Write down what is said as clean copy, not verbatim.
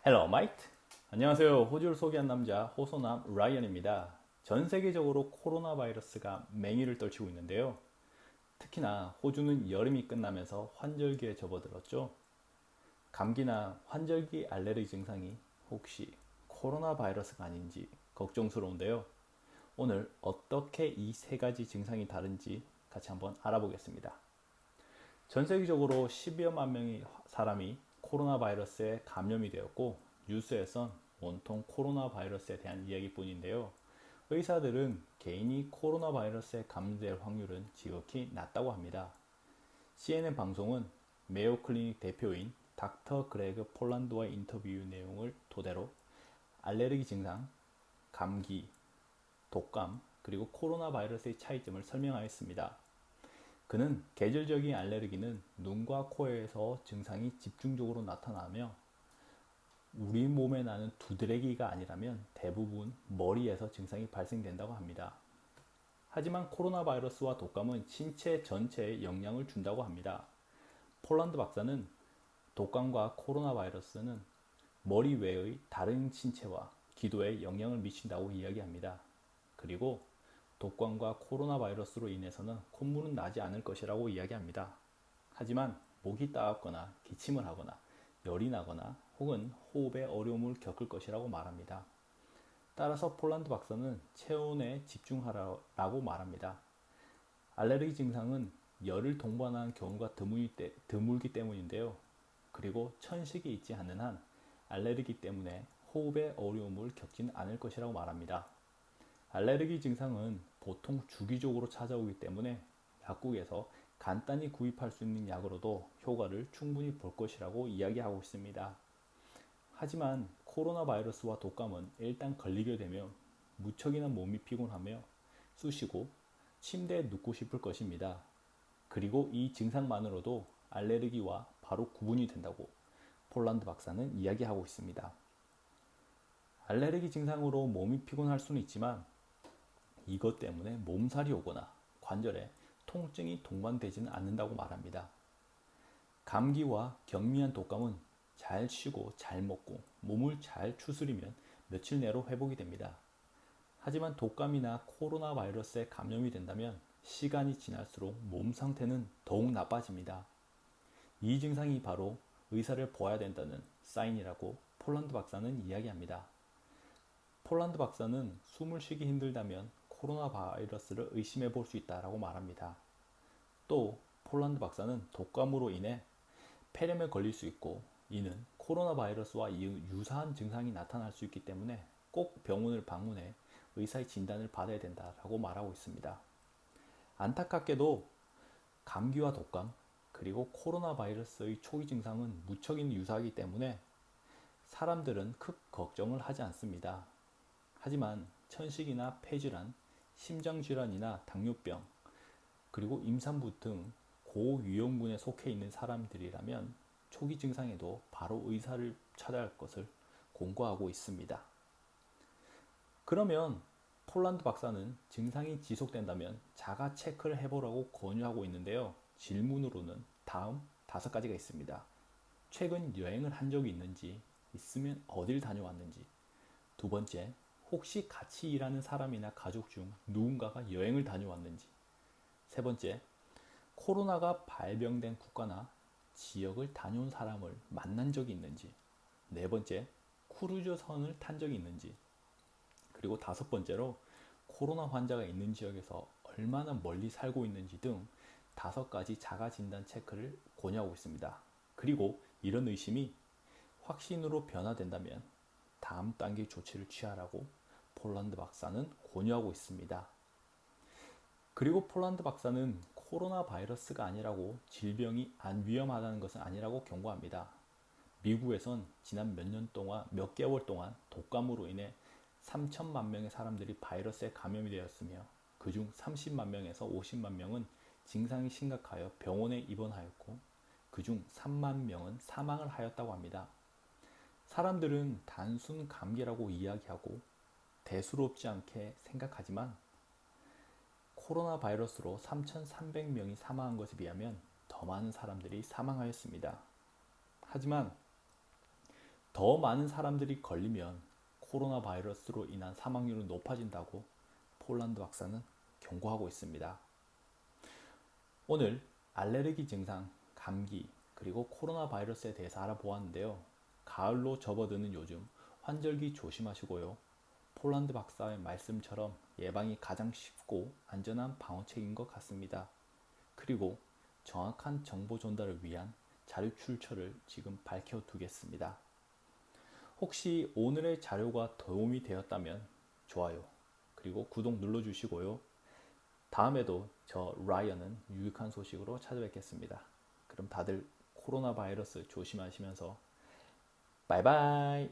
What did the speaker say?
헬로 마이트. 안녕하세요. 호주를 소개한 남자 호소남 라이언입니다. 전 세계적으로 코로나 바이러스가 맹위를 떨치고 있는데요. 특히나 호주는 여름이 끝나면서 환절기에 접어들었죠. 감기나 환절기 알레르기 증상이 혹시 코로나 바이러스가 아닌지 걱정스러운데요. 오늘 어떻게 이 세 가지 증상이 다른지 같이 한번 알아보겠습니다. 전 세계적으로 10여만 명의 사람이 코로나 바이러스에 감염이 되었고, 뉴스에선 온통 코로나 바이러스에 대한 이야기뿐인데요. 의사들은 개인이 코로나 바이러스에 감염될 확률은 지극히 낮다고 합니다. CNN 방송은 메요 클리닉 대표인 닥터 그레그 폴란드와의 인터뷰 내용을 토대로 알레르기 증상, 감기, 독감, 그리고 코로나 바이러스의 차이점을 설명하였습니다. 그는 계절적인 알레르기는 눈과 코에서 증상이 집중적으로 나타나며 우리 몸에 나는 두드레기가 아니라면 대부분 머리에서 증상이 발생된다고 합니다. 하지만 코로나 바이러스와 독감은 신체 전체에 영향을 준다고 합니다. 폴란드 박사는 독감과 코로나 바이러스는 머리 외의 다른 신체와 기도에 영향을 미친다고 이야기합니다. 그리고 독감과 코로나 바이러스로 인해서는 콧물은 나지 않을 것이라고 이야기합니다. 하지만 목이 따갑거나 기침을 하거나 열이 나거나 혹은 호흡에 어려움을 겪을 것이라고 말합니다. 따라서 폴란드 박사는 체온에 집중하라고 말합니다. 알레르기 증상은 열을 동반하는 경우가 드물기 때문인데요. 그리고 천식이 있지 않는 한 알레르기 때문에 호흡에 어려움을 겪지는 않을 것이라고 말합니다. 알레르기 증상은 보통 주기적으로 찾아오기 때문에 약국에서 간단히 구입할 수 있는 약으로도 효과를 충분히 볼 것이라고 이야기하고 있습니다. 하지만 코로나 바이러스와 독감은 일단 걸리게 되면 무척이나 몸이 피곤하며 쑤시고 침대에 눕고 싶을 것입니다. 그리고 이 증상만으로도 알레르기와 바로 구분이 된다고 폴란드 박사는 이야기하고 있습니다. 알레르기 증상으로 몸이 피곤할 수는 있지만 이것 때문에 몸살이 오거나 관절에 통증이 동반되지는 않는다고 말합니다. 감기와 경미한 독감은 잘 쉬고 잘 먹고 몸을 잘 추스리면 며칠 내로 회복이 됩니다. 하지만 독감이나 코로나 바이러스에 감염이 된다면 시간이 지날수록 몸 상태는 더욱 나빠집니다. 이 증상이 바로 의사를 보아야 된다는 사인이라고 폴란드 박사는 이야기합니다. 폴란드 박사는 숨을 쉬기 힘들다면 코로나 바이러스를 의심해 볼 수 있다고 말합니다. 또 폴란드 박사는 독감으로 인해 폐렴에 걸릴 수 있고 이는 코로나 바이러스와 유사한 증상이 나타날 수 있기 때문에 꼭 병원을 방문해 의사의 진단을 받아야 된다고 말하고 있습니다. 안타깝게도 감기와 독감 그리고 코로나 바이러스의 초기 증상은 무척이나 유사하기 때문에 사람들은 큰 걱정을 하지 않습니다. 하지만 천식이나 폐질환, 심장질환이나 당뇨병, 그리고 임산부 등 고위험군에 속해 있는 사람들이라면 초기 증상에도 바로 의사를 찾아야 할 것을 공고하고 있습니다. 그러면 폴란드 박사는 증상이 지속된다면 자가 체크를 해보라고 권유하고 있는데요. 질문으로는 다음 5가지가 있습니다. 최근 여행을 한 적이 있는지, 있으면 어딜 다녀왔는지. 두 번째, 혹시 같이 일하는 사람이나 가족 중 누군가가 여행을 다녀왔는지. 세 번째, 코로나가 발병된 국가나 지역을 다녀온 사람을 만난 적이 있는지. 네 번째, 크루즈선을 탄 적이 있는지. 그리고 5번째로 코로나 환자가 있는 지역에서 얼마나 멀리 살고 있는지 등 5가지 자가 진단 체크를 권유하고 있습니다. 그리고 이런 의심이 확신으로 변화된다면 다음 단계 조치를 취하라고 폴란드 박사는 권유하고 있습니다. 그리고 폴란드 박사는 코로나 바이러스가 아니라고 질병이 안 위험하다는 것은 아니라고 경고합니다. 미국에선 지난 몇 개월 동안 독감으로 인해 3천만 명의 사람들이 바이러스에 감염이 되었으며 그중 30만 명에서 50만 명은 증상이 심각하여 병원에 입원하였고 그중 3만 명은 사망을 하였다고 합니다. 사람들은 단순 감기라고 이야기하고 대수롭지 않게 생각하지만 코로나 바이러스로 3,300명이 사망한 것에 비하면 더 많은 사람들이 사망하였습니다. 하지만 더 많은 사람들이 걸리면 코로나 바이러스로 인한 사망률은 높아진다고 폴란드 박사는 경고하고 있습니다. 오늘 알레르기 증상, 감기, 그리고 코로나 바이러스에 대해서 알아보았는데요. 가을로 접어드는 요즘 환절기 조심하시고요. 폴란드 박사의 말씀처럼 예방이 가장 쉽고 안전한 방어책인 것 같습니다. 그리고 정확한 정보 전달을 위한 자료 출처를 지금 밝혀두겠습니다. 혹시 오늘의 자료가 도움이 되었다면 좋아요, 그리고 구독 눌러주시고요. 다음에도 저 라이언은 유익한 소식으로 찾아뵙겠습니다. 그럼 다들 코로나 바이러스 조심하시면서 바이바이.